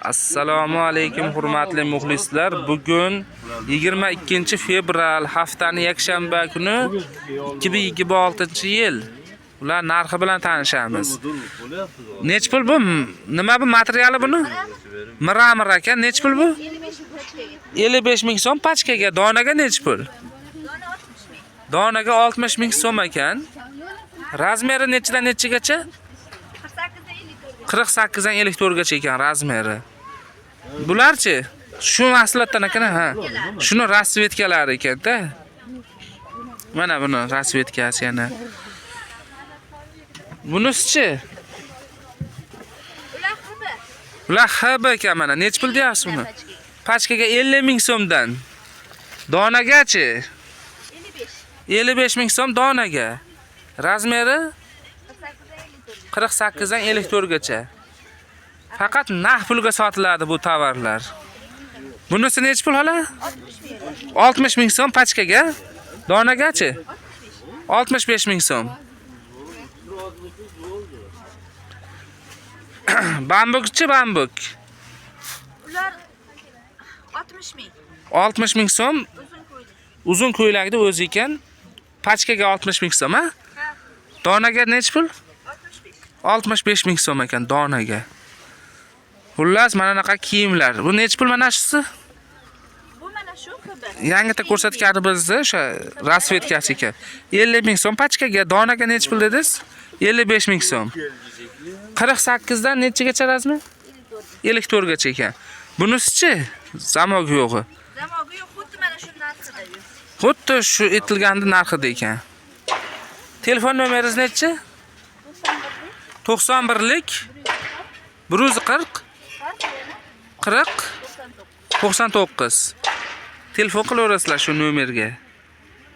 Assalomu alaykum hurmatli muxlislar. Bugun 22 fevral haftaning yakshanba kuni 2026-yil. Ular narxi bilan tanishamiz. Nech pul bu? Nima bu materiali buni? Miramir ekan. Nech pul bu? 55 ming so'm pachkaga. Donaga nech pul? Donaga 60 ming so'm ekan. Razmeri nechidan nechigacha? 48 dan 54 gacha ekan razmeri. Bularchi? Shu mahsulotdan ekan, ha. Shuni rasvetkalari ekan-da. Mana buni rasvetkasi yana. Bunisi-chi? Ular HB ekan mana. Nech pul deyapsiz buni? Pachkaga 50 ming so'mdan. Donagachi? 55 ming so'm donaga. Razmeri 48 dan 54 gacha. Faqat naq pulga sotiladi bu tovarlar. Bunisi nech pul hala? 60 ming so'm pachkaga. Donagachi? 65 ming so'm. Bambukchi bambuk. Ular 60 ming. 60 ming so'm. Uzun ko'ylakda o'zi ekan. Pachkaga 60 ming so'm, ha? Donaga nech pul? 65 ming so'm ekan donaga. Xullas mana bunaqa kiyimlar. Bu nech pul mana shisi? Bu mana shu kabi. Yangita ko'rsatgani bizni o'sha rasvetkasi ekan. 50 ming so'm pachkaga, donaga nech pul dedingiz? 55 ming so'm. 48 dan nechigacha razmi? 54 gacha ekan. Bunisi-chi? Zamog yo'g'i. Zamogi yo'q, xuddi mana shu narxida yo'q. Xuddi shu etilganda narxida ekan. Telefon nomeringiz nechi? 91lik 140 40 99. Telefon qilaverasizlar shu nomerga.